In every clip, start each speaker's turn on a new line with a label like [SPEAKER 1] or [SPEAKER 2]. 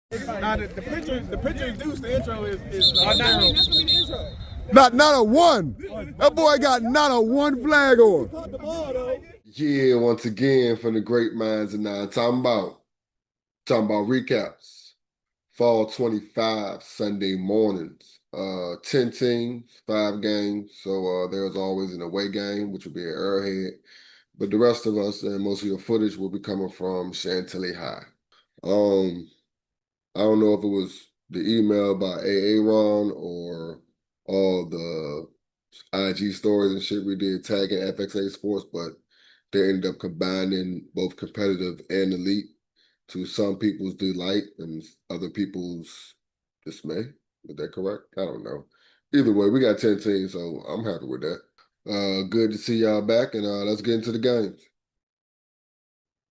[SPEAKER 1] Nah, the picture introduced the intro is that's gonna be the intro.
[SPEAKER 2] Not a one. That boy got not a one flag on.
[SPEAKER 1] Caught the ball though.
[SPEAKER 2] Yeah, once again from the great minds and now talking about recaps. Fall 25 Sunday mornings. 10 teams, 5 games. So there's always an away game, which will be at Arrowhead. But the rest of us and most of your footage will be coming from Chantilly High. I don't know if it was the email by Aaron or all the IG stories and shit we did tagging FXA Sports, but they ended up combining both competitive and elite to some people's delight and other people's dismay. Is that correct? I don't know. Either way, we got 10 teams, so I'm happy with that. Good to see y'all back, and let's get into the games.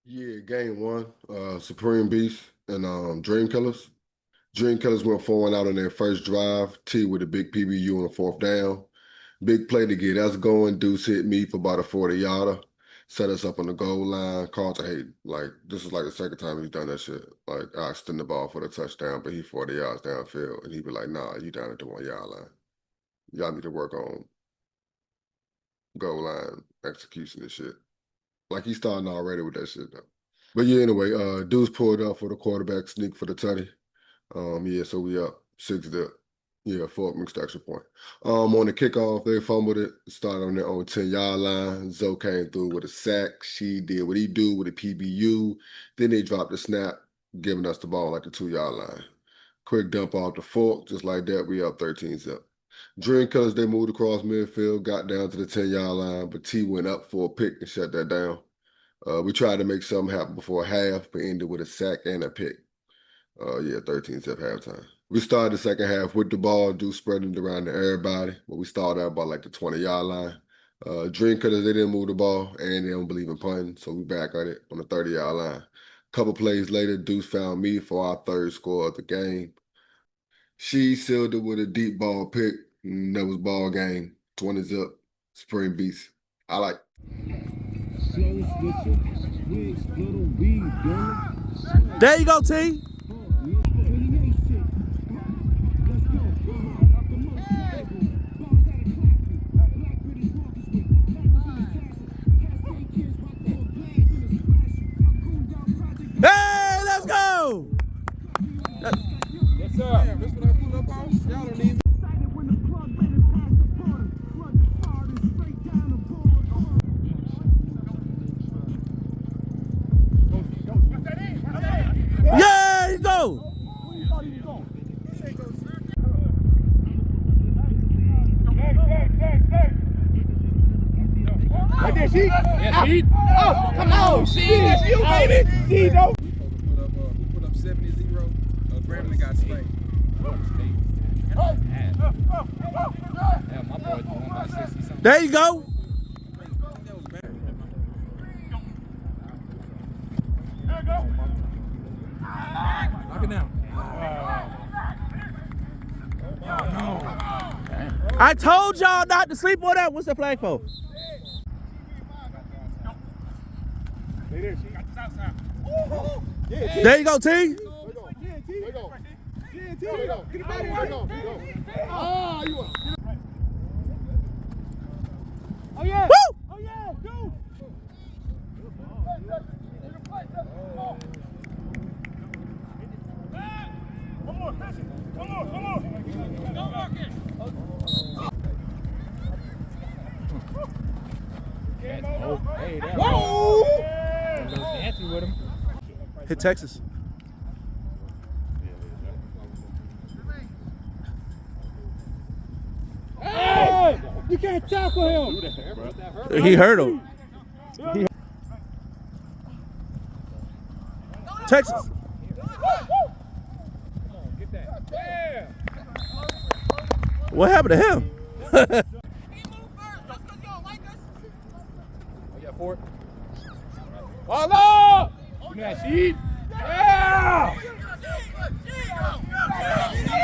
[SPEAKER 2] Yeah, game one, Supreme Beast and Dream Killers. Dream Killers went 4-1 out on their first drive. T with a big PBU on the 4th down. Big play to get us going. Deuce hit me for about a 40-yarder. Set us up on the goal line. Carlton hate, this is like the second time he's done that shit. I extend the ball for the touchdown, but he 40 yards downfield. And he'd be like, nah, you down at the 1-yard line. Y'all need to work on goal line execution and shit. Like he's starting already with that shit, though. But yeah, anyway, Deuce pulled up for the quarterback sneak for the tutty. Yeah, so we up 6-0. Yeah, 4 mixed extra point. On the kickoff, they fumbled it, started on their own 10-yard line. Zoe came through with a sack. She did what he do with a PBU. Then they dropped the snap, giving us the ball at the 2-yard line. Quick dump off the fork, just like that, we up 13-0. Dream Killers, they moved across midfield, got down to the 10-yard line, but T went up for a pick and shut that down. We tried to make something happen before half, but ended with a sack and a pick. 13-0 halftime. We started the second half with the ball, Deuce spreading it around to everybody, but we started out by the 20-yard line. Dream Cutters, they didn't move the ball, and they don't believe in punting, so we back at it on the 30-yard line. Couple plays later, Deuce found me for our 3rd score of the game. She sealed it with a deep ball pick, and that was ball game, 20-0, Spring Beast. I like.
[SPEAKER 3] There you go, T. Hey, let's go!
[SPEAKER 1] Yes, sir. Damn, this what I pulled up on? Y'all don't need me.
[SPEAKER 3] Yeah, you go!
[SPEAKER 1] Right there, she. Yeah, she. Oh, come on, she. That's you, baby. She, though. We put up 70-0. Grambling got spanked. My boy won by 60 something.
[SPEAKER 3] There you go!
[SPEAKER 1] Knock it down.
[SPEAKER 3] I told y'all not to sleep on that. What's the flag for? There you go, T.
[SPEAKER 2] There you go. Get it back here. There you go. Ah, you are.
[SPEAKER 1] Oh, yeah.
[SPEAKER 3] Woo!
[SPEAKER 1] Oh, yeah. Go. One more. Don't walk it. Whoa! Dancing with him.
[SPEAKER 3] Hit Texas.
[SPEAKER 1] Hey! You can't tackle him.
[SPEAKER 3] He hurt him. Texas.
[SPEAKER 1] Get that. Yeah.
[SPEAKER 3] What happened to him?
[SPEAKER 1] got 4. Follow! Give me that sheet. Yeah!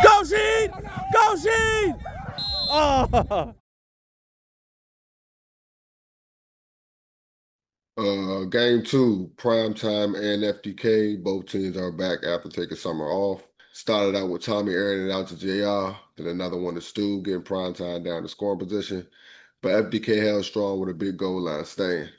[SPEAKER 3] Go, Sheed! Go, Sheed! Oh!
[SPEAKER 2] Game 2, Primetime and FDK. Both teams are back after taking summer off. Started out with Tommy airing it out to JR, then another one to Stu, getting Primetime down to scoring position. But FDK held strong with a big goal line stand.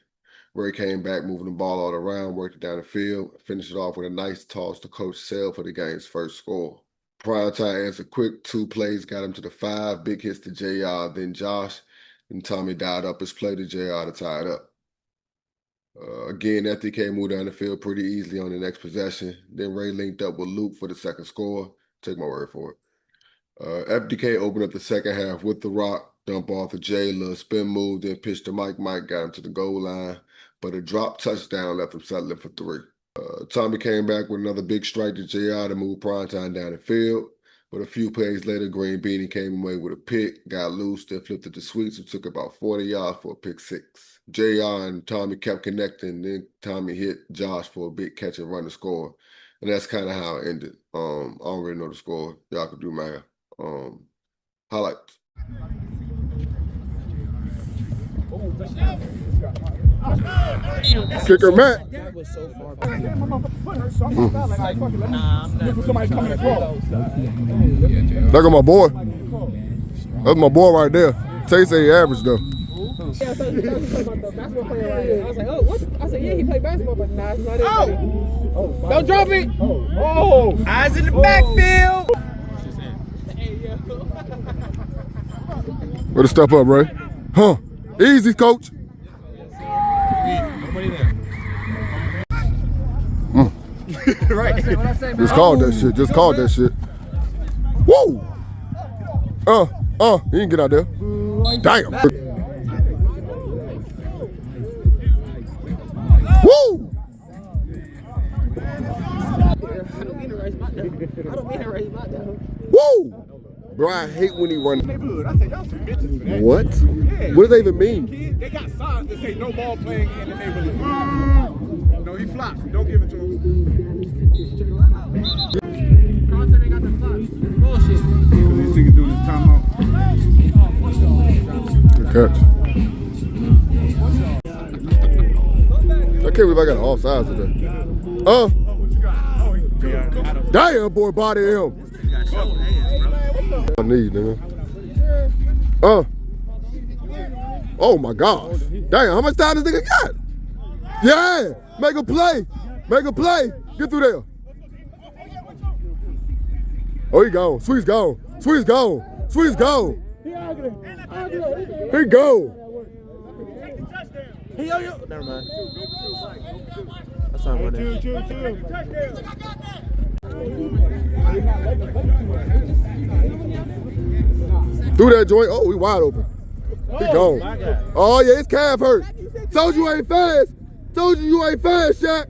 [SPEAKER 2] Ray came back, moving the ball all around, worked it down the field, finished it off with a nice toss to Coach Sale for the game's first score. Primetime answered quick, 2 plays, got him to the 5, big hits to JR, then Josh, and Tommy dialed up his play to JR to tie it up. Again, FDK moved down the field pretty easily on the next possession. Then Ray linked up with Luke for the second score. Take my word for it. FDK opened up the second half with the rock, dump off to Jay, little spin move, then pitch to Mike. Mike got him to the goal line, but a drop touchdown left him settling for 3. Tommy came back with another big strike to JR to move Primetime down the field. But a few plays later, Green Beanie came away with a pick, got loose, then flipped it to Sweets, who took about 40 yards for a pick 6. JR and Tommy kept connecting, then Tommy hit Josh for a big catch and run to score. And that's kind of how it ended. I don't really know the score. Y'all could do math. Highlights. Kicker Matt.
[SPEAKER 4] That was so far
[SPEAKER 2] Look at my boy. That's my boy right there. Tay say he average though.
[SPEAKER 4] Yeah, I thought he was about the basketball player right here. I was like, oh, what? I said, yeah, he played basketball, but nah, it's not it. Oh, don't drop it. Oh, eyes in the backfield.
[SPEAKER 2] Way to step up, Ray. Huh? Easy, coach.
[SPEAKER 4] Right.
[SPEAKER 2] Just called that shit. Just called that shit. Woo! He didn't get out there. Damn. Woo! Woo! Bro, I hate when he run.
[SPEAKER 1] I said, y'all some bitches for that.
[SPEAKER 2] What?
[SPEAKER 1] Yeah.
[SPEAKER 2] What does that even mean?
[SPEAKER 1] They got signs that say no ball playing in the neighborhood. No, he flopped. Don't give it to him.
[SPEAKER 4] Content ain't got the flop. Bullshit.
[SPEAKER 1] This nigga doing his timeout.
[SPEAKER 2] Good catch. I can't believe I got all sides today. Damn, boy, body him. I need, nigga. Oh my gosh. Damn, how much time this nigga got? Yeah, make a play. Make a play. Get through there. Oh, he gone. Sweet's gone. Sweet's gone. Sweet's gone. He gone.
[SPEAKER 3] Hey, yo. Never mind. That's not money.
[SPEAKER 2] Through that joint. Oh, he wide open. He gone. Oh, yeah, his calf hurt. Told you ain't fast. Told you ain't fast, Shaq.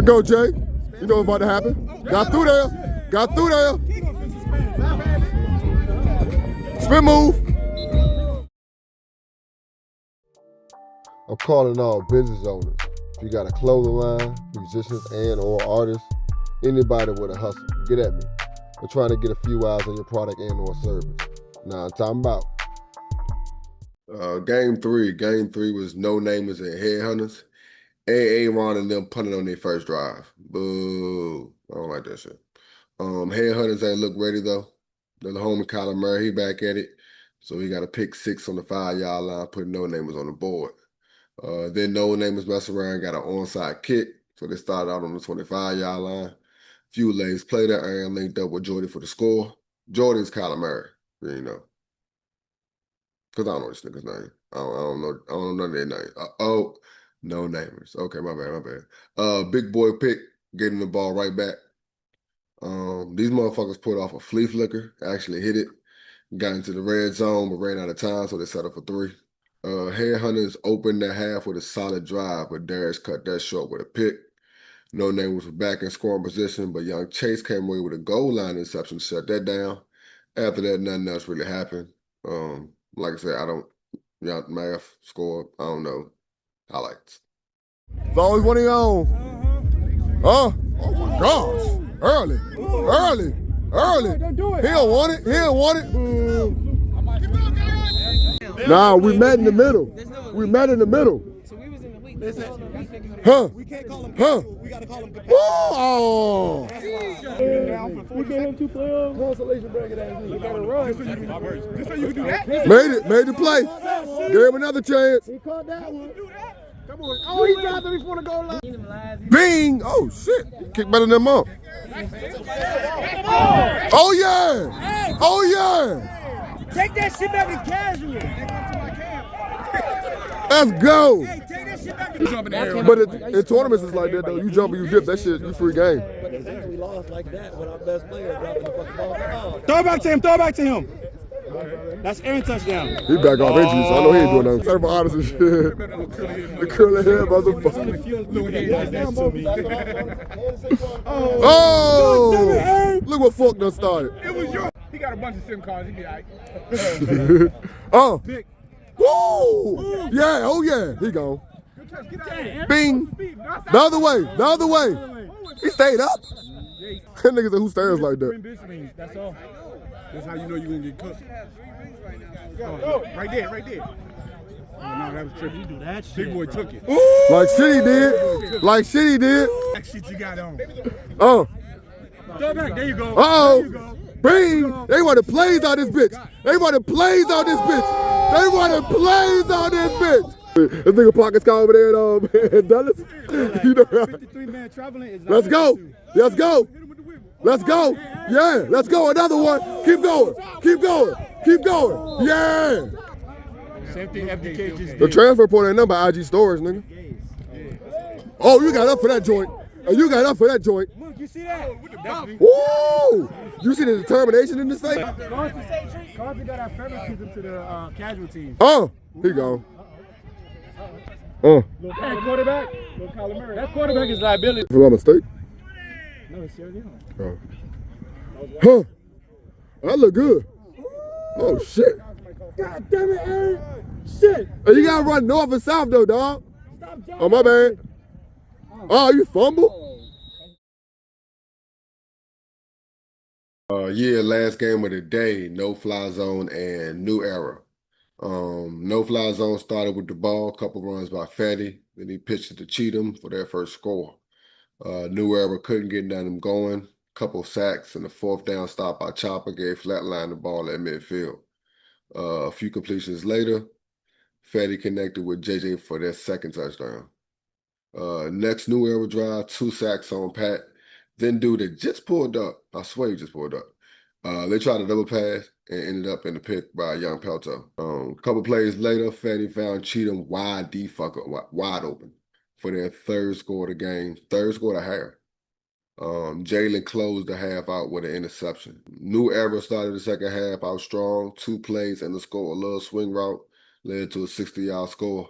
[SPEAKER 2] Go, Jay. You know what's about to happen. Got through there. Got through there. Spin move. I'm calling all business owners. If you got a clothing line, musicians and or artists, anybody with a hustle, get at me. I'm trying to get a few eyes on your product and or service. Now I'm talking about. Game 3. Game 3 was no namers and headhunters. Aaron and them punting on their first drive. Boo. I don't like that shit. Headhunters ain't look ready though. The homie Kyler Murray, he back at it. So he got a pick 6 on the 5-yard line, putting no namers on the board. Then no namers mess around, got an onside kick. So they started out on the 25-yard line. Few legs played that Aaron linked up with Jordy for the score. Jordy's Kyler Murray, you know. Because I don't know this nigga's name. I don't know none of their names. No namers. Okay, my bad. Big boy pick, getting the ball right back. These motherfuckers put off a flea flicker, actually hit it, got into the red zone, but ran out of time, so they set up for 3. Headhunters opened their half with a solid drive, but Darius cut that short with a pick. No name was back in scoring position, but young Chase came away with a goal line interception to shut that down. After that, nothing else really happened. Like I said, math, score, I don't know. Highlights. It's always one of your own. Oh my gosh. Early.
[SPEAKER 4] Don't do it.
[SPEAKER 2] He don't want it. Nah, we met in the middle. We met in the middle.
[SPEAKER 4] So we was in the week.
[SPEAKER 2] Huh?
[SPEAKER 5] We can't call him
[SPEAKER 2] Huh?
[SPEAKER 5] casual. We gotta call him competitive.
[SPEAKER 2] Oh!
[SPEAKER 4] We gave him 2 playoffs.
[SPEAKER 5] Consolation bracket ass.
[SPEAKER 4] We gotta run.
[SPEAKER 1] Just so you can do that.
[SPEAKER 2] Made the play. Gave him another chance.
[SPEAKER 5] He caught that one. Come on. Oh, he dropped it before the goal line.
[SPEAKER 2] Bing! Oh shit! Kick better than them up. Oh yeah! Oh yeah!
[SPEAKER 3] Take that shit back to casual.
[SPEAKER 2] Let's go!
[SPEAKER 3] Take that shit back to
[SPEAKER 1] You jump in the air.
[SPEAKER 2] But in tournaments it's like that though. You jump and you dip. That shit, you free game.
[SPEAKER 5] We lost like that with our best player dropping the fucking ball.
[SPEAKER 3] Throw it back to him. Throw it back to him. That's Aaron touchdown.
[SPEAKER 2] He back off injury, so I know he ain't doing nothing. Sorry for honest and shit. The curly hair motherfucker. Oh! Look what fuck done started.
[SPEAKER 1] It was your. He got a bunch of SIM cards. He be like,
[SPEAKER 2] Oh! Woo! Yeah, oh yeah. He gone. Bing! The other way, the other way. He stayed up. That nigga said, who stares like that?
[SPEAKER 1] that's all. That's how you know you're gonna get cooked. Oh, right there, right there. Oh, no, that was tricky. You do that shit. Big boy took it.
[SPEAKER 2] Like shit he did. Like shit he did.
[SPEAKER 1] That shit you got on.
[SPEAKER 2] Oh.
[SPEAKER 1] Throw it back. There you go.
[SPEAKER 2] Uh-oh. Bing! They want to plays out this bitch. They want to plays out this bitch. They want to plays out this bitch. This nigga pockets car over there in Dallas. You know,
[SPEAKER 1] 53-man traveling is
[SPEAKER 2] let's go. Let's go. Let's go. Yeah, let's go. Another one. Keep going. Keep going. Keep going. Yeah.
[SPEAKER 1] Same thing FDK just
[SPEAKER 2] The transfer point ain't number IG storage, nigga. Oh, you got up for that joint. Oh, you got up for that joint.
[SPEAKER 3] Look, you see that?
[SPEAKER 2] Woo! You see the determination in this thing?
[SPEAKER 1] Carson got our favoritism to the casual team.
[SPEAKER 2] Oh, he gone.
[SPEAKER 1] That quarterback, that quarterback is liability.
[SPEAKER 2] If I'm not mistaken.
[SPEAKER 1] No, it's Sierra Leone.
[SPEAKER 2] Oh. Huh? That look good. Oh shit.
[SPEAKER 4] God damn it, Aaron. Shit.
[SPEAKER 2] Hey, you gotta run north and south though, dog. Oh my bad. Oh, you fumble? Yeah, last game of the day, no-fly zone and new era. No-fly zone started with the ball, couple runs by Fatty, then he pitched it to Cheatham for their first score. New era couldn't get none of them going, couple sacks, and the 4th down stop by Chopper gave Flatline the ball at midfield. A few completions later, Fatty connected with JJ for their 2nd touchdown. Next new era drive, 2 sacks on Pat. Then dude that just pulled up, I swear he just pulled up. They tried a double pass and ended up in the pick by Young Pelto. Couple plays later, Fatty found Cheatham wide open for their 3rd score of the game, 3rd score of the half. Jalen closed the half out with an interception. New era started the 2nd half out strong, 2 plays and the score, a little swing route, led to a 60-yard score.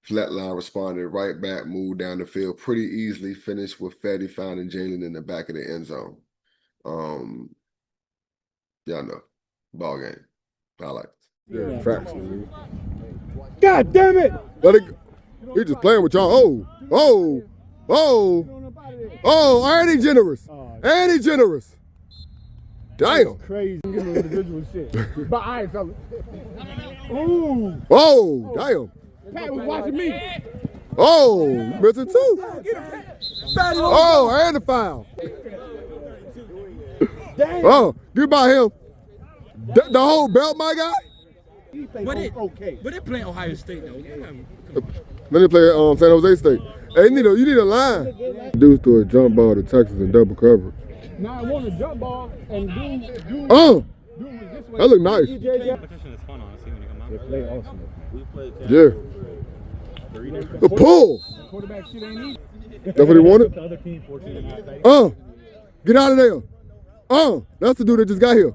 [SPEAKER 2] Flatline responded right back, moved down the field pretty easily, finished with Fatty finding Jalen in the back of the end zone. Y'all know. Ball game. Highlights. Yeah, facts, man.
[SPEAKER 4] God damn it.
[SPEAKER 2] Let it go. He just playing with y'all. Oh, ain't he generous? Ain't he generous? Damn.
[SPEAKER 4] Crazy. Individual shit. But all right, fellas. Ooh.
[SPEAKER 2] Oh, damn.
[SPEAKER 4] Pat was watching me.
[SPEAKER 2] Oh, missing 2. Oh, and the foul.
[SPEAKER 4] Damn.
[SPEAKER 2] Oh, get by him. The whole belt, my guy?
[SPEAKER 3] But they play Ohio State though.
[SPEAKER 2] Then they play San Jose State. Hey, you need a line. Dudes threw a jump ball to Texas in double coverage.
[SPEAKER 4] Now I want a jump ball and do
[SPEAKER 2] Oh, that look nice.
[SPEAKER 6] Competition is fun, honestly, when you come out.
[SPEAKER 4] They play awesome.
[SPEAKER 6] We played
[SPEAKER 2] Yeah. The pull.
[SPEAKER 4] Quarterback shit ain't easy.
[SPEAKER 2] That's what he wanted?
[SPEAKER 4] The other team 14.
[SPEAKER 2] Get out of there. That's the dude that just got here.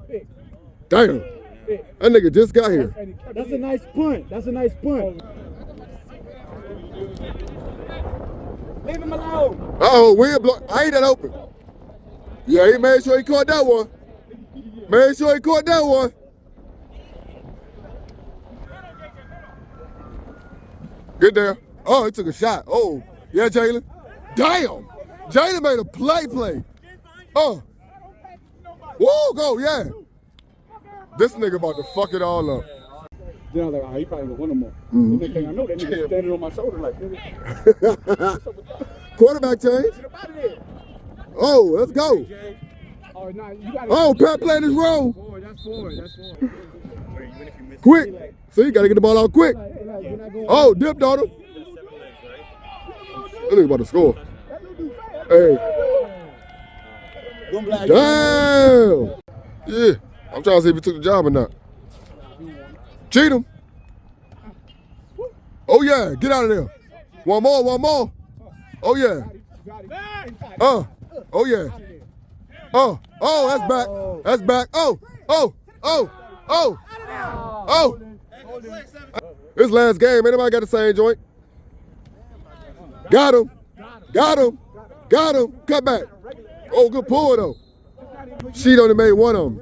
[SPEAKER 2] Damn. That nigga just got here.
[SPEAKER 4] That's a nice punt. That's a nice punt. Leave him alone.
[SPEAKER 2] Uh-oh, wind block. I ain't that open. Yeah, he made sure he caught that one. Made sure he caught that one. Get there. Oh, he took a shot. Oh, yeah, Jalen. Damn. Jalen made a play. Oh. Woo, go, yeah. This nigga about to fuck it all up.
[SPEAKER 7] Then I was like, oh, he probably gonna win them more.
[SPEAKER 2] Mhm.
[SPEAKER 7] The next thing I know, that nigga standing on my shoulder like, nigga.
[SPEAKER 2] Quarterback change.
[SPEAKER 7] Get up out of there.
[SPEAKER 2] Oh, let's go.
[SPEAKER 7] Oh, nah, you gotta.
[SPEAKER 2] Oh, Pat playing his role.
[SPEAKER 7] That's forward.
[SPEAKER 2] Quick. See, gotta get the ball out quick. Oh, dip, daughter. That nigga about to score. Hey. Damn. Yeah. I'm trying to see if he took the job or not. Cheat him. Oh, yeah. Get out of there. One more. Oh, yeah. Oh, yeah. Oh, that's back. Oh. This last game, anybody got the same joint? Got him. Cut back. Oh, good pull, though. Sheet only made one of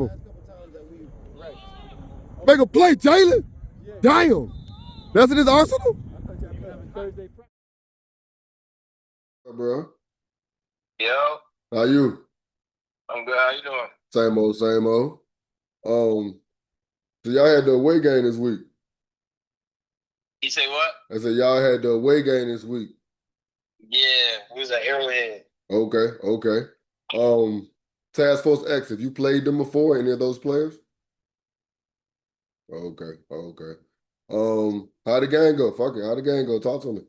[SPEAKER 2] them. Make a play, Jalen. Damn. That's in his arsenal? Bro.
[SPEAKER 8] Yo,
[SPEAKER 2] How you?
[SPEAKER 8] I'm good. How you doing?
[SPEAKER 2] Same old. So y'all had the away game this week.
[SPEAKER 8] You say what?
[SPEAKER 2] I said y'all had the away game this week.
[SPEAKER 8] Yeah, we was at Arrowhead.
[SPEAKER 2] Okay. Task Force X, have you played them before, any of those players? Okay. How'd the game go? Fuck it. How'd the game go? Talk to me.
[SPEAKER 8] It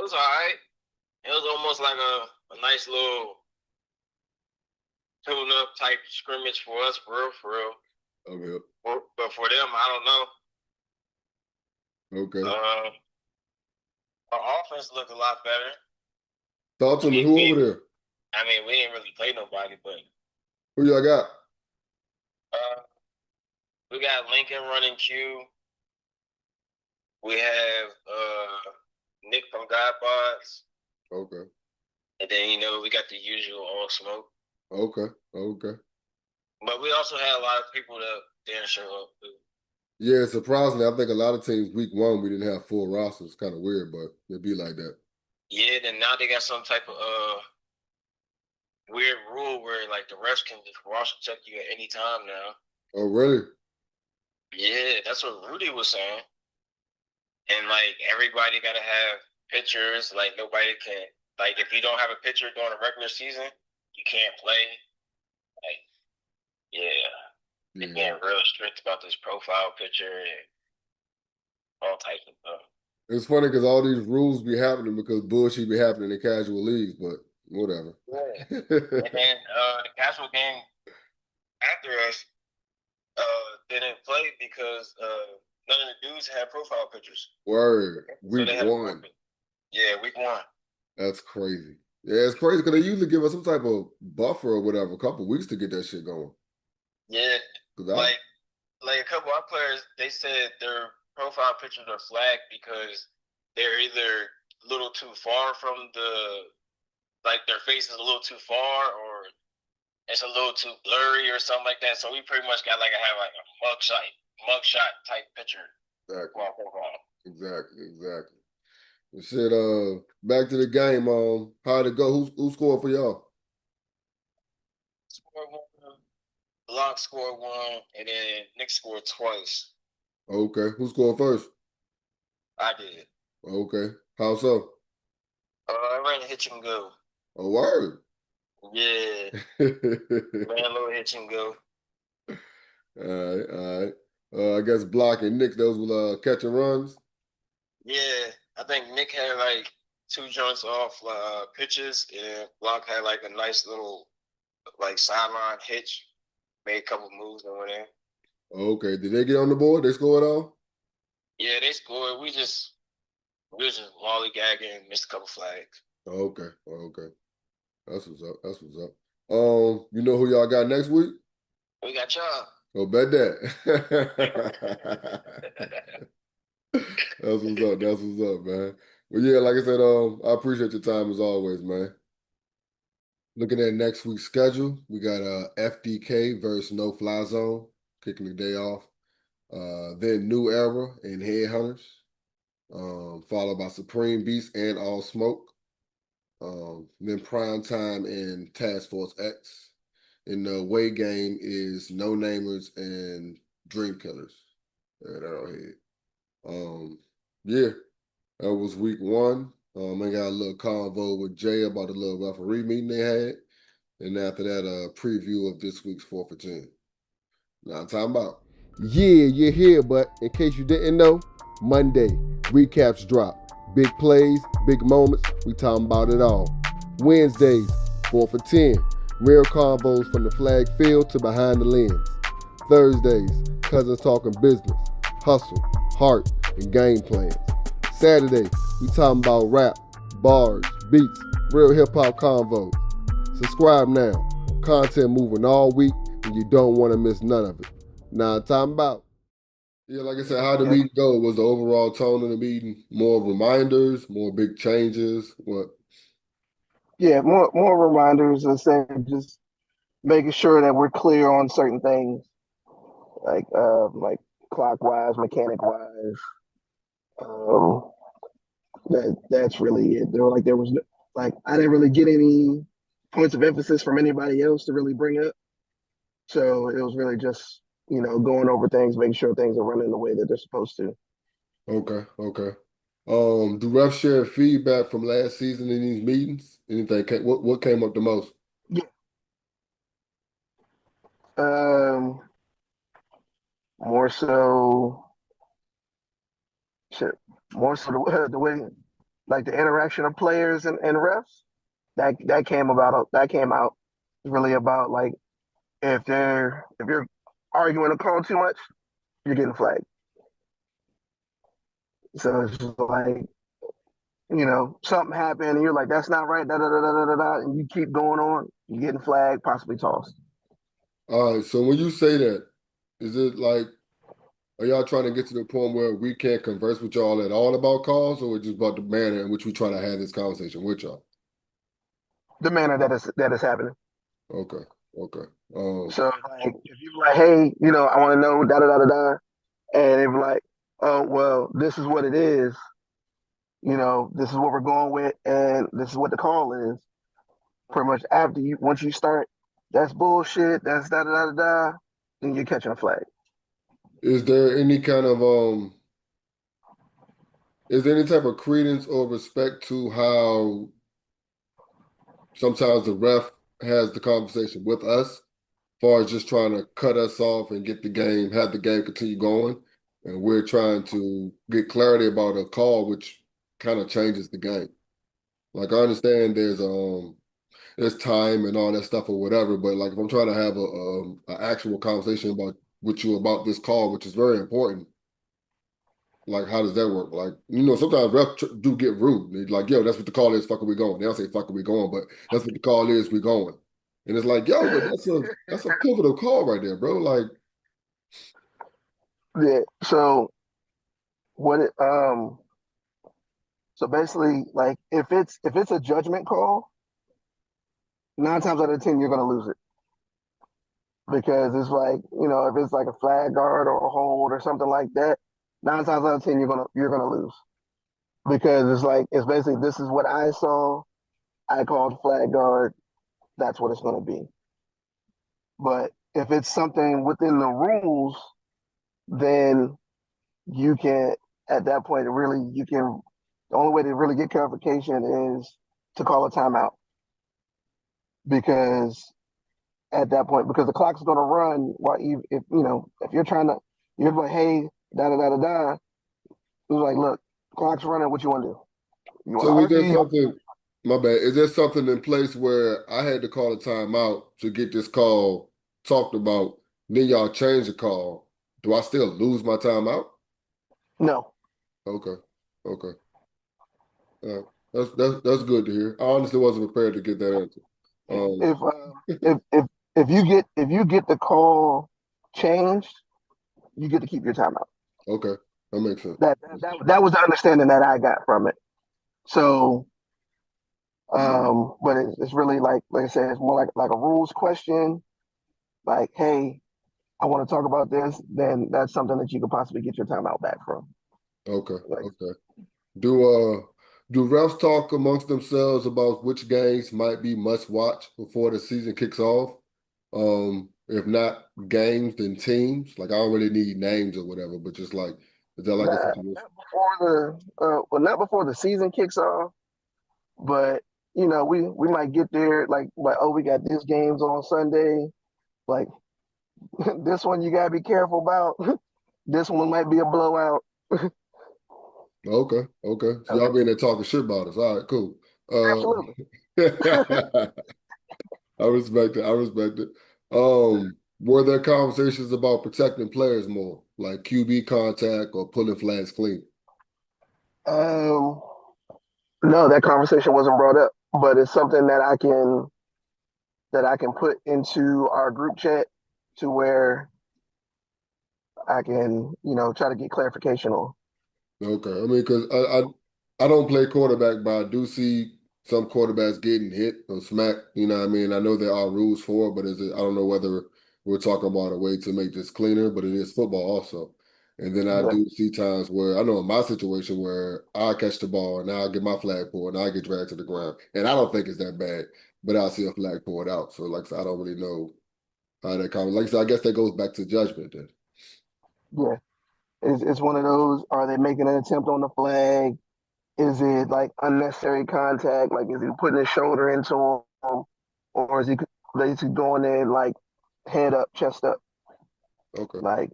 [SPEAKER 8] was all right. It was almost like a nice little tune-up type scrimmage for us, for real.
[SPEAKER 2] Okay.
[SPEAKER 8] But for them, I don't know.
[SPEAKER 2] Okay.
[SPEAKER 8] Our offense looked a lot better.
[SPEAKER 2] Talk to me. Who over there?
[SPEAKER 8] I mean, we didn't really play nobody, but
[SPEAKER 2] Who y'all got?
[SPEAKER 8] we got Lincoln running Q. We have Nick from God Bods.
[SPEAKER 2] Okay.
[SPEAKER 8] And then, we got the usual all smoke.
[SPEAKER 2] Okay.
[SPEAKER 8] But we also had a lot of people that didn't show up.
[SPEAKER 2] Yeah, surprisingly, I think a lot of teams week one we didn't have full rosters. Kind of weird, but it'd be like that.
[SPEAKER 8] Yeah, then now they got some type of weird rule where like the refs can just cross check you at any time now.
[SPEAKER 2] Oh, really?
[SPEAKER 8] Yeah, that's what Rudy was saying. And like everybody gotta have pictures. Like nobody can, like if you don't have a picture during a regular season, you can't play. Like, they're getting real strict about this profile picture and all types of stuff.
[SPEAKER 2] It's funny because all these rules be happening because bullshit be happening in casual leagues, but whatever.
[SPEAKER 8] Yeah. And then the casual game after us didn't play because none of the dudes had profile pictures.
[SPEAKER 2] Word.
[SPEAKER 8] So
[SPEAKER 2] Week one.
[SPEAKER 8] Yeah, week one.
[SPEAKER 2] That's crazy. Yeah, it's crazy because they usually give us some type of buffer or whatever, a couple weeks to get that shit going.
[SPEAKER 8] Yeah. Like a couple of our players, they said their profile pictures are flagged because they're either a little too far from their face is a little too far or it's a little too blurry or something like that. So we pretty much got have a mugshot type picture.
[SPEAKER 2] Exactly. Shit, back to the game. How'd it go? Who scored for y'all?
[SPEAKER 8] Scored one. Block scored one, and then Nick scored twice.
[SPEAKER 2] Okay. Who scored first?
[SPEAKER 8] I did.
[SPEAKER 2] Okay. How so?
[SPEAKER 8] I ran a hitch and go.
[SPEAKER 2] A word.
[SPEAKER 8] Yeah. Ran a little hitch and go.
[SPEAKER 2] All right. I guess Block and Nick, those were catch and runs.
[SPEAKER 8] Yeah, I think Nick had like 2 joints off pitches, and Block had like a nice little sideline hitch. Made a couple moves and went in.
[SPEAKER 2] Okay. Did they get on the board? They scored all?
[SPEAKER 8] Yeah, they scored. We was just lollygagging and missed a couple flags.
[SPEAKER 2] Okay. That's what's up. You know who y'all got next week?
[SPEAKER 8] We got y'all.
[SPEAKER 2] Oh, bet that. That's what's up, man. Well, yeah, like I said, I appreciate your time as always, man. Looking at next week's schedule, we got FDK versus No Fly Zone, kicking the day off. Then New Era and Headhunters, followed by Supreme Beast and All Smoke. Then Prime Time and Task Force X. And the away game is No Namers and Dream Killers at Arrowhead. Yeah, that was week 1. I got a little convo with Jay about the little referee meeting they had. And after that, a preview of this week's 4 for 10. Now, time about.
[SPEAKER 9] Yeah, you're here, but in case you didn't know, Monday, recaps drop. Big plays, big moments, we talking about it all. Wednesdays, 4 for 10. Real convos from the flag field to behind the lens. Thursdays, cousins talking business, hustle, heart, and game plans. Saturday, we talking about rap, bars, beats, real hip-hop convos. Subscribe now. Content moving all week, and you don't want to miss none of it. Now I'm talking about.
[SPEAKER 2] Yeah, like I said, how the meeting go? Was the overall tone of the meeting more reminders, more big changes? What?
[SPEAKER 4] Yeah, more reminders instead of just making sure that we're clear on certain things, like clockwise, mechanic wise. That's really it. There was I didn't really get any points of emphasis from anybody else to really bring up. So it was really just, going over things, making sure things are running the way that they're supposed to.
[SPEAKER 2] Okay. Do refs share feedback from last season in these meetings? Anything? What came up the most?
[SPEAKER 4] Yeah. More so, the way, like the interaction of players and refs. That came out really about like if you're arguing a call too much, you're getting flagged. So it's just like, something happened and you're like, that's not right, da da da da da da, and you keep going on, you're getting flagged, possibly tossed.
[SPEAKER 2] All right. So when you say that, is it like, are y'all trying to get to the point where we can't converse with y'all at all about calls, or just about the manner in which we try to have this conversation with y'all?
[SPEAKER 4] The manner that is happening.
[SPEAKER 2] Okay.
[SPEAKER 4] So like, if you're like, hey, I want to know da da da da da, and if like, oh well, this is what it is. This is what we're going with, and this is what the call is. Pretty much once you start, that's bullshit, that's da da da da da, then you're catching a flag.
[SPEAKER 2] Is there any kind of is there any type of credence or respect to how sometimes the ref has the conversation with us, as far as just trying to cut us off and have the game continue going, and we're trying to get clarity about a call, which kind of changes the game. Like I understand there's time and all that stuff or whatever, but like if I'm trying to have a actual conversation with you about this call, which is very important, like how does that work? Like, sometimes refs do get rude. They're like, yo, that's what the call is, fuck are we going? They don't say fuck are we going, but that's what the call is, we going. And it's like, yo, but that's a pivotal call right there, bro. Like,
[SPEAKER 4] Yeah. So what it so basically, like if it's a judgment call, 9 times out of 10 you're gonna lose it. Because it's like, if it's like a flag guard or a hold or something like that, 9 times out of 10 you're gonna lose. Because it's basically, this is what I saw. I called flag guard. That's what it's gonna be. But if it's something within the rules, then you can, at that point, the only way to really get clarification is to call a timeout. Because at that point, because the clock's going to run if you're like, hey, da da da da da, it's like, look, clock's running, what you want to do? You want to
[SPEAKER 2] so is there
[SPEAKER 4] argue?
[SPEAKER 2] something, my bad, is there something in place where I had to call a timeout to get this call talked about, then y'all change the call? Do I still lose my timeout?
[SPEAKER 4] No.
[SPEAKER 2] Okay. That's good to hear. I honestly wasn't prepared to get that answer.
[SPEAKER 4] If you get the call changed, you get to keep your timeout.
[SPEAKER 2] Okay, that makes sense.
[SPEAKER 4] That was the understanding that I got from it. So, but it's really like I said, it's more like a rules question. Like, hey, I want to talk about this. Then that's something that you could possibly get your timeout back from.
[SPEAKER 2] Okay. Do refs talk amongst themselves about which games might be must watch before the season kicks off? If not games, then teams. Like I don't really need names or whatever, but just like is that like a situation?
[SPEAKER 4] Not before not before the season kicks off, but we might get there like oh, we got this games on Sunday. Like this one you gotta be careful about. This one might be a blowout.
[SPEAKER 2] Okay, okay. So y'all being there talking shit about us. All right, cool.
[SPEAKER 4] Absolutely.
[SPEAKER 2] I respect it. I respect it. Were there conversations about protecting players more, like QB contact or pulling flags clean?
[SPEAKER 4] Um, no, that conversation wasn't brought up, but it's something that I can put into our group chat to where I can, try to get clarification on.
[SPEAKER 2] Okay, I mean, because I don't play quarterback, but I do see some quarterbacks getting hit or smacked. You know what I mean? I know there are rules for it, but I don't know whether we're talking about a way to make this cleaner, but it is football also. And then I
[SPEAKER 4] Yeah,
[SPEAKER 2] do see times where I know in my situation where I catch the ball and I get my flag pulled and I get dragged to the ground. And I don't think it's that bad, but I'll see a flag pulled out. So like I said, I don't really know how that comes. Like I said, I guess that goes back to judgment then.
[SPEAKER 4] yeah. It's one of those. Are they making an attempt on the flag? Is it like unnecessary contact? Like, is he putting his shoulder into him, or is he basically going there like head up, chest up?
[SPEAKER 2] Okay.
[SPEAKER 4] Like,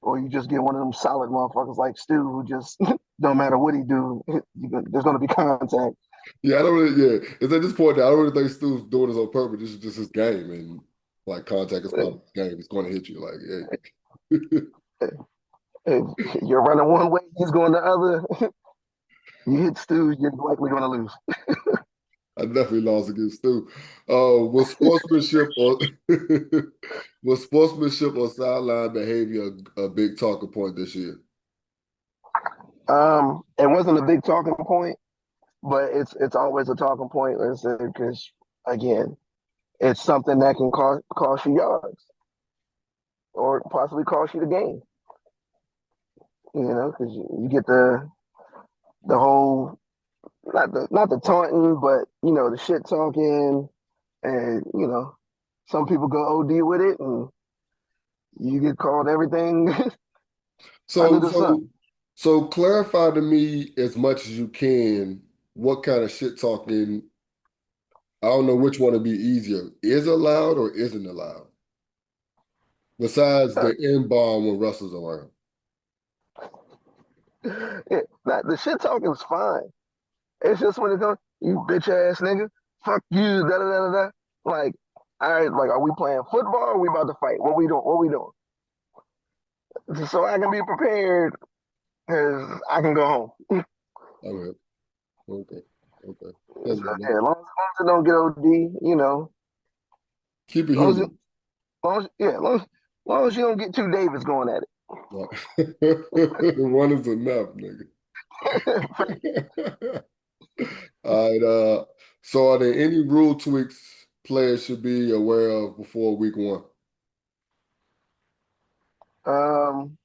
[SPEAKER 4] or you just get one of them solid motherfuckers like Stu who just don't matter what he do, there's gonna be contact.
[SPEAKER 2] Yeah, I don't really. Yeah, it's at this point that I don't really think Stu's doing this on purpose. This is just his game, and like contact is part of the game. It's going to hit you. Like, yeah.
[SPEAKER 4] If you're running one way, he's going the other. You hit Stu, you're likely gonna lose.
[SPEAKER 2] I definitely lost against Stu. Was sportsmanship or was sportsmanship or sideline behavior a big talking point this year?
[SPEAKER 4] It wasn't a big talking point, but it's always a talking point. Because again, it's something that can cost you yards or possibly cost you the game. Because you get the whole not the taunting, but the shit talking, and some people go OD with it, and you get called everything under
[SPEAKER 2] So,
[SPEAKER 4] the sun.
[SPEAKER 2] so, so clarify to me as much as you can what kind of shit talking. I don't know which one would be easier. Is allowed or isn't allowed? Besides
[SPEAKER 4] Uh,
[SPEAKER 2] the N bomb when Russell's around.
[SPEAKER 4] the shit talking is fine. It's just when it comes, you bitch ass nigga, fuck you, da da da da da. Like, all right, like, are we playing football? Or are we about to fight? What we doing? What we doing? So I can be prepared, because I can go home.
[SPEAKER 2] Okay. Okay. Okay.
[SPEAKER 4] So,
[SPEAKER 2] That's good enough.
[SPEAKER 4] yeah, as long as it don't get OD,
[SPEAKER 2] Keep it
[SPEAKER 4] as long as,
[SPEAKER 2] human.
[SPEAKER 4] long as you don't get two Davids going at
[SPEAKER 2] One is enough, nigga.
[SPEAKER 4] it.
[SPEAKER 2] All right. So are there any rule tweaks players should be aware of before week one?
[SPEAKER 4] um,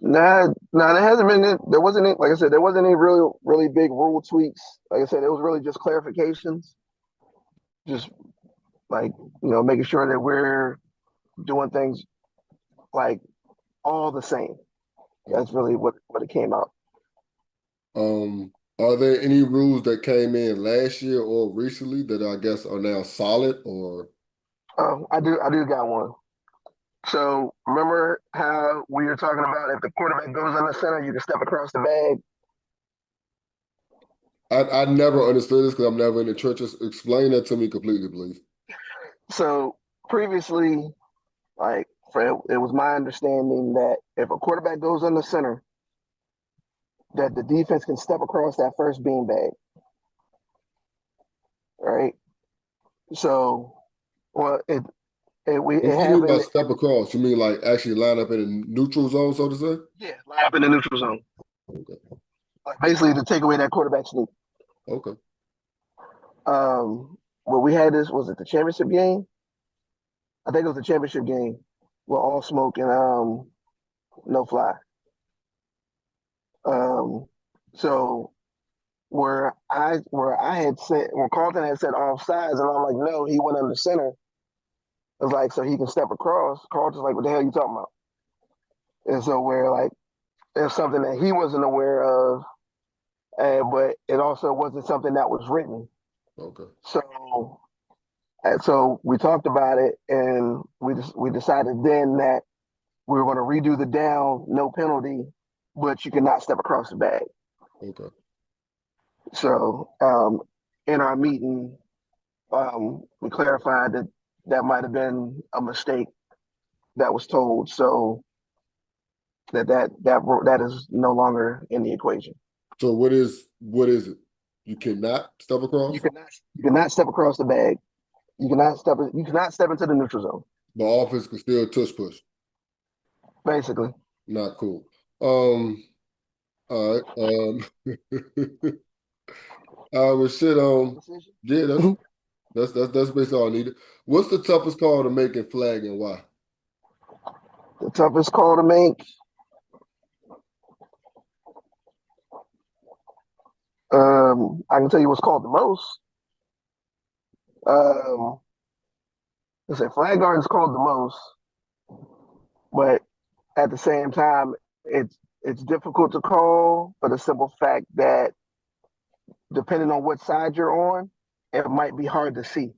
[SPEAKER 4] nah, there hasn't been. There wasn't any, like I said, there wasn't any really big rule tweaks. Like I said, it was really just clarifications, just like making sure that we're doing things like all the same. That's
[SPEAKER 2] Okay.
[SPEAKER 4] really what it came out.
[SPEAKER 2] Are there any rules that came in last year or recently that I guess are now solid or
[SPEAKER 4] I do got one. So remember how we were talking about if the quarterback goes on the center, you can step across the bag.
[SPEAKER 2] I never understood this because I'm never in the trenches. Explain that to me completely, please.
[SPEAKER 4] So previously, like it was my understanding that if a quarterback goes on the center, that the defense can step across that first beanbag, right? So, well,
[SPEAKER 2] What
[SPEAKER 4] it
[SPEAKER 2] do you mean by
[SPEAKER 4] happened.
[SPEAKER 2] step across? You mean like actually line up in a neutral zone, so to say?
[SPEAKER 4] Yeah, line up in the neutral zone,
[SPEAKER 2] Okay.
[SPEAKER 4] like basically to take away that quarterback sneak.
[SPEAKER 2] Okay.
[SPEAKER 4] Well, we had this. Was it the championship game? I think it was the championship game. We're all smoke and no fly. Um, so where I had said where Carlton had said offsides, and I'm like, no, he went under center. It's like so he can step across. Carlton's like, what the hell are you talking about? And so where like it's something that he wasn't aware of, but it also wasn't something that was written.
[SPEAKER 2] Okay.
[SPEAKER 4] So we talked about it, and we decided then that we were going to redo the down, no penalty, but you cannot step across the bag.
[SPEAKER 2] Okay.
[SPEAKER 4] So in our meeting, we clarified that that might have been a mistake that was told, so that is no longer in the equation.
[SPEAKER 2] So what is it? You cannot step
[SPEAKER 4] You
[SPEAKER 2] across?
[SPEAKER 4] cannot step across the bag. You cannot step into the neutral zone.
[SPEAKER 2] The offense can still tush push.
[SPEAKER 4] Basically.
[SPEAKER 2] Not cool. All right. Well, shit. Yeah, that's basically all I needed. What's the toughest call to make in flag and why?
[SPEAKER 4] The toughest call to make. I can tell you what's called the most. Let's say flag guard is called the most, but at the same time, it's difficult to call for the simple fact that depending on what side you're on, it might be hard to see.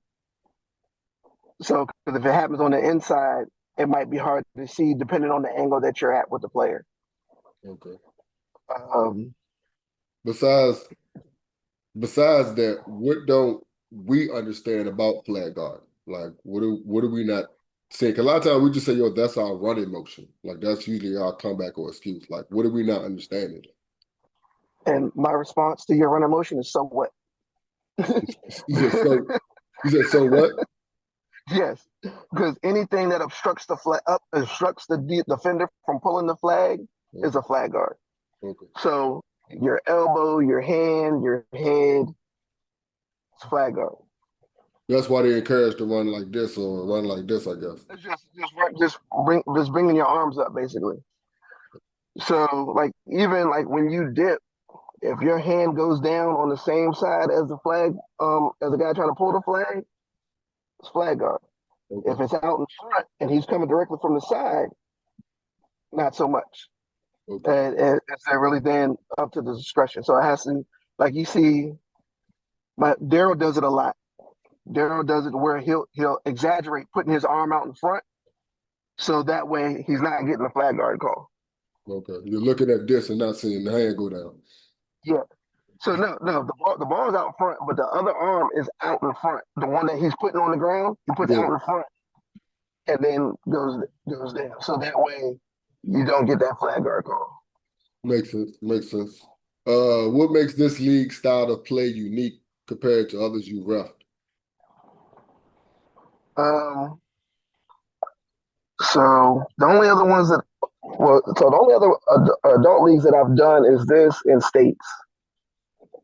[SPEAKER 4] So, because if it happens on the inside, it might be hard to see depending on the angle that you're at with the player.
[SPEAKER 2] Okay.
[SPEAKER 4] Um,
[SPEAKER 2] Besides that, what don't we understand about flag guard? Like, what do we not say? 'Cause a lot of times we just say, "Yo, that's our running motion." Like that's usually our comeback or excuse. Like, what are we not understanding?
[SPEAKER 4] and my response to your running motion is so what?
[SPEAKER 2] You said so. You said so what?
[SPEAKER 4] Yes, because anything that obstructs the defender from pulling the flag is a flag guard.
[SPEAKER 2] Okay.
[SPEAKER 4] So your elbow, your hand, your head, it's flag guard.
[SPEAKER 2] That's why they encourage to run like this or run like this, I guess.
[SPEAKER 4] It's just bringing your arms up basically. So like even like when you dip, if your hand goes down on the same side as the flag, as the guy trying to pull the flag, it's flag guard.
[SPEAKER 2] Okay.
[SPEAKER 4] If it's out in front and he's coming directly from the side, not so much.
[SPEAKER 2] Okay.
[SPEAKER 4] And it's really then up to the discretion. So it has to, like you see, but Daryl does it a lot. Daryl does it where he'll exaggerate putting his arm out in front, so that way he's not getting the flag guard call.
[SPEAKER 2] Okay. You're looking at this and not seeing the hand go down.
[SPEAKER 4] Yeah. So no, the ball is out front, but the other arm is out in front. The one that he's putting on the ground, he puts out in front, and then goes down. So that way you don't get that flag guard call.
[SPEAKER 2] Makes sense. Makes sense. What makes this league style of play unique compared to others you ref?
[SPEAKER 4] So the only other ones that, so the only other adult leagues that I've done is this in states,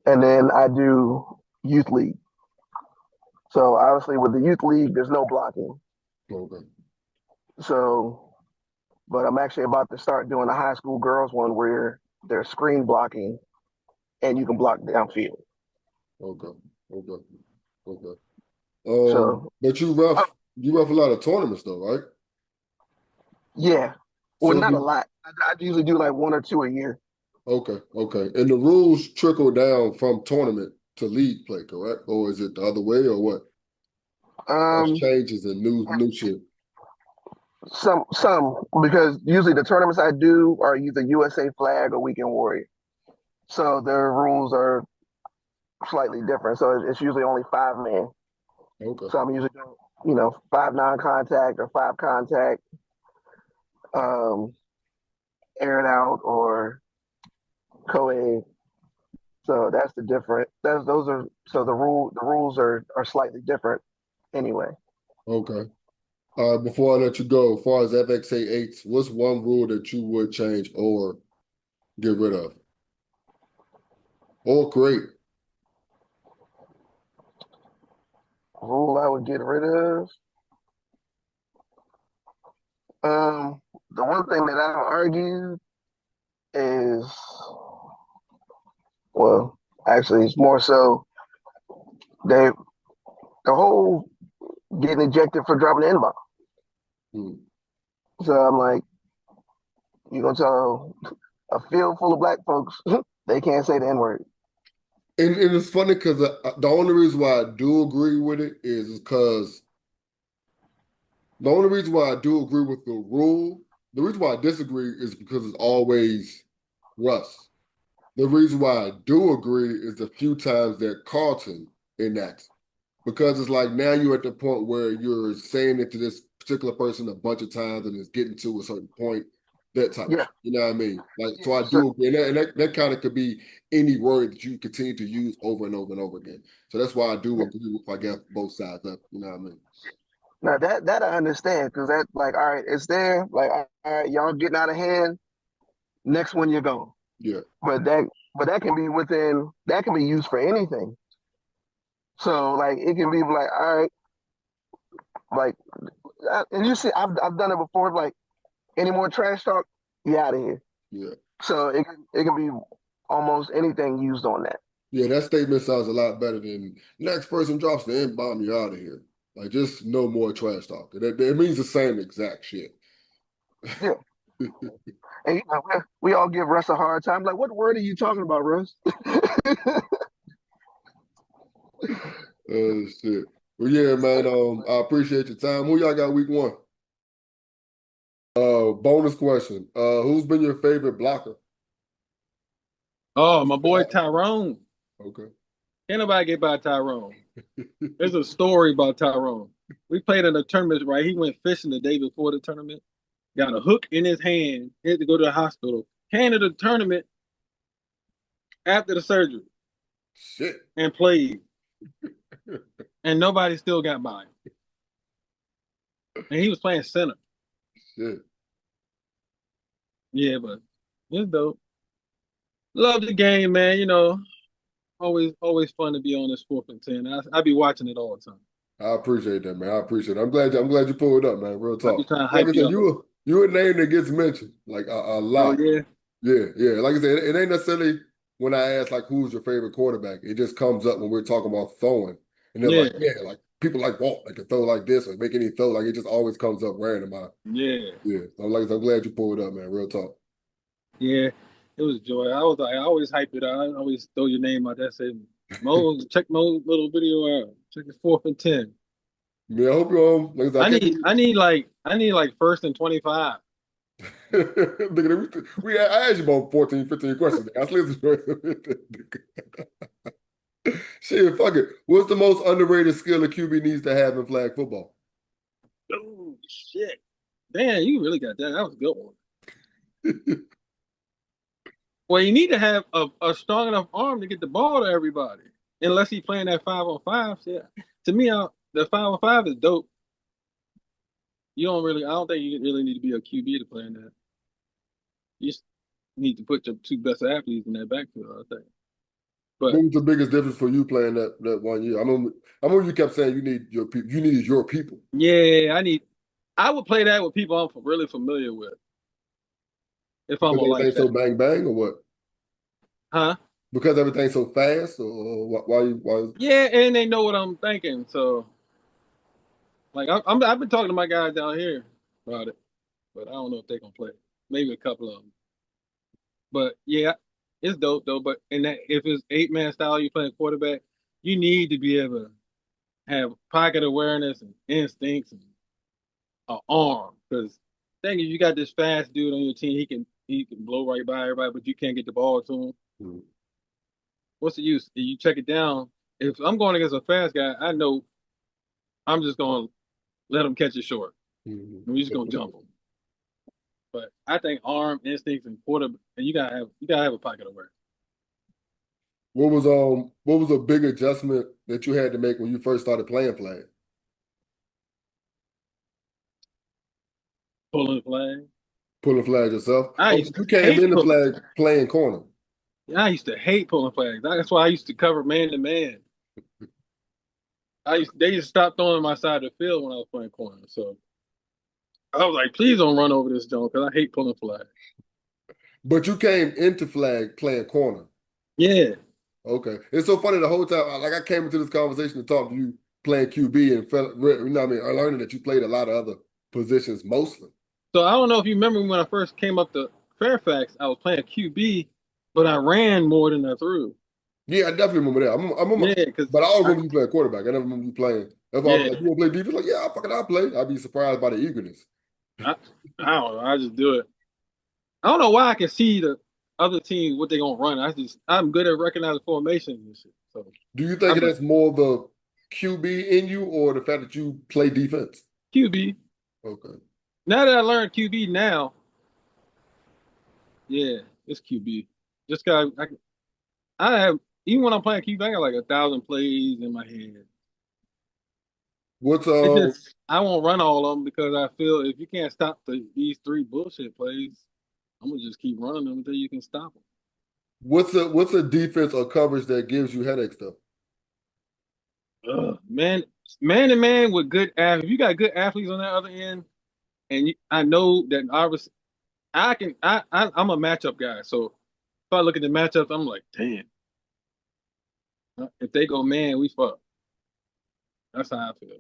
[SPEAKER 4] and then I do youth league. So obviously with the youth league, there's no blocking.
[SPEAKER 2] Okay.
[SPEAKER 4] So, but I'm actually about to start doing a high school girls one where there's screen blocking, and you can block downfield.
[SPEAKER 2] Okay. Okay. Okay.
[SPEAKER 4] So,
[SPEAKER 2] But you ref a lot of tournaments though, right?
[SPEAKER 4] yeah. Well,
[SPEAKER 2] So
[SPEAKER 4] not a lot. I usually do like one or two a year.
[SPEAKER 2] okay, okay. And the rules trickle down from tournament to league play, correct? Or is it the other way or what? That's changes and new shit.
[SPEAKER 4] Some because usually the tournaments I do are either USA Flag or Weekend Warrior. So their rules are slightly different. So it's usually only 5 men.
[SPEAKER 2] Okay.
[SPEAKER 4] So I'm usually doing, 5 non-contact or 5 contact, air it out or co-ed. So that's the different. Those are so the rules are slightly different anyway.
[SPEAKER 2] Okay. Before I let you go, as far as FXA 8s, what's one rule that you would change or get rid of? Or create?
[SPEAKER 4] Rule I would get rid of. The one thing that I don't argue is, well, Actually, it's more so they the whole getting ejected for dropping the N-bomb.
[SPEAKER 2] Hmm.
[SPEAKER 4] So I'm like, you gonna tell a field full of black folks they can't say the N-word.
[SPEAKER 2] And it's funny because the only reason why I do agree with it is because the only reason why I do agree with the rule, the reason why I disagree is because it's always Russ. The reason why I do agree is the few times that Carlton enacts. Because it's like now you're at the point where you're saying it to this particular person a bunch of times and it's getting to a certain point, that type of
[SPEAKER 4] Yeah,
[SPEAKER 2] shit. You know what I mean? Like, so
[SPEAKER 4] yeah.
[SPEAKER 2] I do agree. And that kind of could be any word that you continue to use over and over and over again. So that's why I do agree with, I guess, both sides up. You know what I mean?
[SPEAKER 4] Now that I understand because that like all right, it's there. Like all right, y'all getting out of hand. Next one you're gone.
[SPEAKER 2] Yeah.
[SPEAKER 4] But that can be within that can be used for anything. So like it can be like all right, like and you see I've done it before. Like any more trash talk, you out of here.
[SPEAKER 2] Yeah.
[SPEAKER 4] So it can be almost anything used on that.
[SPEAKER 2] Yeah, that statement sounds a lot better than next person drops the N-bomb, you're out of here. Like, just no more trash talk. It means the same exact shit.
[SPEAKER 4] Yeah. And we all give Russ a hard time. Like, what word are you talking about, Russ?
[SPEAKER 2] Oh shit. Well, yeah, man. I appreciate your time. Who y'all got week 1? Bonus question. Who's been your favorite blocker?
[SPEAKER 5] Oh, my boy Tyrone.
[SPEAKER 2] Okay.
[SPEAKER 5] Can't nobody get by Tyrone. There's a story about Tyrone. We played in a tournament, right? He went fishing the day before the tournament, got a hook in his hand, had to go to the hospital, came to the tournament after the surgery
[SPEAKER 2] Shit.
[SPEAKER 5] and played. And nobody still got by him. And he was playing center.
[SPEAKER 2] Shit.
[SPEAKER 5] Yeah, but it's dope. Love the game, man. You know, always fun to be on this 4th and 10. I be watching it all the time.
[SPEAKER 2] I appreciate that, man. I appreciate it. I'm glad you pulled up, man. Real
[SPEAKER 5] I be
[SPEAKER 2] talk.
[SPEAKER 5] trying to
[SPEAKER 2] Like
[SPEAKER 5] hype
[SPEAKER 2] I
[SPEAKER 5] you
[SPEAKER 2] said,
[SPEAKER 5] up.
[SPEAKER 2] you a name that gets mentioned like a
[SPEAKER 5] Oh
[SPEAKER 2] lot.
[SPEAKER 5] yeah.
[SPEAKER 2] Yeah, yeah. Like I said, it ain't necessarily when I ask like who's your favorite quarterback. It just comes up when we're talking about throwing, and they're
[SPEAKER 5] Yeah.
[SPEAKER 2] like, yeah, like people like Walt, like can throw like this or make any throw. Like it just always comes up random.
[SPEAKER 5] Yeah.
[SPEAKER 2] Yeah. So like I said, I'm glad you pulled up, man. Real talk.
[SPEAKER 5] Yeah. It was joy. I always hype it out. I always throw your name out there. Say, Mo, check Mo's little video out. Check his 4th and 10.
[SPEAKER 2] Yeah, I hope you're like I said,
[SPEAKER 5] I need like 1st and 25.
[SPEAKER 2] Look at it. I asked you about 14, 15 questions. I listened. Shit, fuck it. What's the most underrated skill a QB needs to have in flag football?
[SPEAKER 5] Oh shit. Damn, you really got that. That was a good one. Well, you need to have a strong enough arm to get the ball to everybody. Unless he's playing that 5-on-5. Yeah. To me, the 5-on-5 is dope. I don't think you really need to be a QB to play in that. You just need to put your 2 best athletes in that backfield, I think. But
[SPEAKER 2] What was the biggest difference for you playing that 1 year? I remember you kept saying you need your people. You needed your people.
[SPEAKER 5] yeah, I would play that with people I'm really familiar with. If I'm
[SPEAKER 2] Because
[SPEAKER 5] gonna like
[SPEAKER 2] everything's so
[SPEAKER 5] that.
[SPEAKER 2] bang bang, or what?
[SPEAKER 5] Huh?
[SPEAKER 2] Because everything's so fast, or why?
[SPEAKER 5] Yeah, and they know what I'm thinking. So like I've been talking to my guys down here about it, but I don't know if they're gonna play. Maybe a couple of them. But yeah, it's dope though. But in that, if it's 8-man style, you playing quarterback, you need to be able to have pocket awareness and instincts and an arm. Because thing is, you got this fast dude on your team. He can blow right by everybody, but you can't get the ball to him.
[SPEAKER 2] Mhm.
[SPEAKER 5] What's the use? You check it down. If I'm going against a fast guy, I know I'm just gonna let him catch it short.
[SPEAKER 2] Mhm.
[SPEAKER 5] We're just gonna jump him. But I think arm instincts and quarter, and you gotta have a pocket awareness.
[SPEAKER 2] What was a big adjustment that you had to make when you first started playing flag?
[SPEAKER 5] Pulling the flag.
[SPEAKER 2] Pulling flag yourself?
[SPEAKER 5] I
[SPEAKER 2] Oh, so
[SPEAKER 5] used to
[SPEAKER 2] you came
[SPEAKER 5] hate
[SPEAKER 2] in the
[SPEAKER 5] pulling.
[SPEAKER 2] flag playing corner.
[SPEAKER 5] I used to hate pulling flags. That's why I used to cover man to man. They just stopped throwing my side of the field when I was playing corner. So I was like, please don't run over this junk because I hate pulling flags.
[SPEAKER 2] But you came into flag playing corner.
[SPEAKER 5] Yeah.
[SPEAKER 2] Okay. It's so funny the whole time. Like I came into this conversation to talk to you playing QB and felt, you know what I mean, learning that you played a lot of other positions mostly.
[SPEAKER 5] So I don't know if you remember when I first came up to Fairfax, I was playing QB, but I ran more than I threw.
[SPEAKER 2] Yeah, I definitely remember that. I remember,
[SPEAKER 5] Yeah, because
[SPEAKER 2] but I always remember you playing quarterback. I never remember you playing. That's why I was
[SPEAKER 5] yeah,
[SPEAKER 2] like, you want to play defense? Like, yeah, I'll play. I'd be surprised by the eagerness.
[SPEAKER 5] I don't know. I just do it. I don't know why I can see the other team what they gonna run. I'm good at recognizing formations and shit. So
[SPEAKER 2] Do you think
[SPEAKER 5] I'm
[SPEAKER 2] that's more the QB in you or the fact that you play defense?
[SPEAKER 5] QB.
[SPEAKER 2] Okay.
[SPEAKER 5] Now that I learned QB now, yeah, it's QB. Just got I have even when I'm playing QB, I got like 1,000 plays in my head.
[SPEAKER 2] What's
[SPEAKER 5] It's just I won't run all of them because I feel if you can't stop these 3 bullshit plays, I'm gonna just keep running them until you can stop them.
[SPEAKER 2] what's a defense or coverage that gives you headaches though?
[SPEAKER 5] Man to man with good athletes. If you got good athletes on that other end, and I know that obviously I'm a matchup guy. So if I look at the matchups, I'm like, damn. If they go man, we fuck. That's how I feel.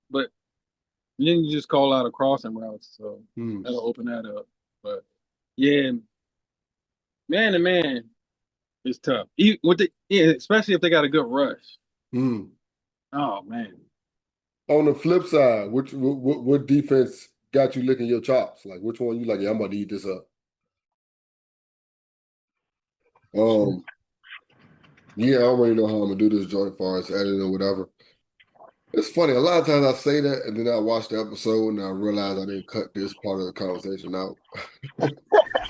[SPEAKER 5] But then you just call out a crossing routes, so that'll open that up. But yeah, man to man is tough. Especially if they got a good rush. Oh man.
[SPEAKER 2] On the flip side, what defense got you licking your chops? Like which one you like? Yeah, I'm about to eat this up. Yeah, I don't really know how I'm gonna do this joint as far as editing or whatever. It's funny. A lot of times I say that, and then I watch the episode, and I realize I didn't cut this part of the conversation out.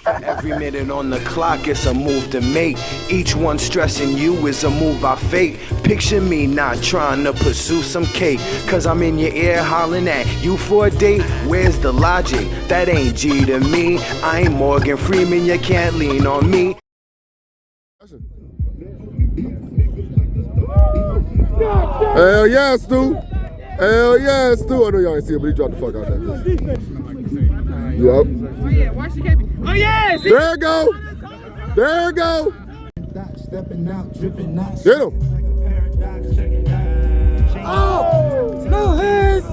[SPEAKER 10] Every minute on the clock is a move to make. Each one stressing you is a move I fake. Picture me not trying to pursue some cake, cause I'm in your ear hollering at you for a date. Where's the logic? That ain't G to me. I ain't Morgan Freeman, you can't lean on me.
[SPEAKER 9] Hell yeah, Stu. Hell yeah, Stu. I know y'all ain't see it, but he dropped the fuck out that bitch. Yep.
[SPEAKER 1] Oh yeah, watch the KB. Oh yeah! See?
[SPEAKER 9] There it go. There it go. Get him.
[SPEAKER 1] Oh! No hands!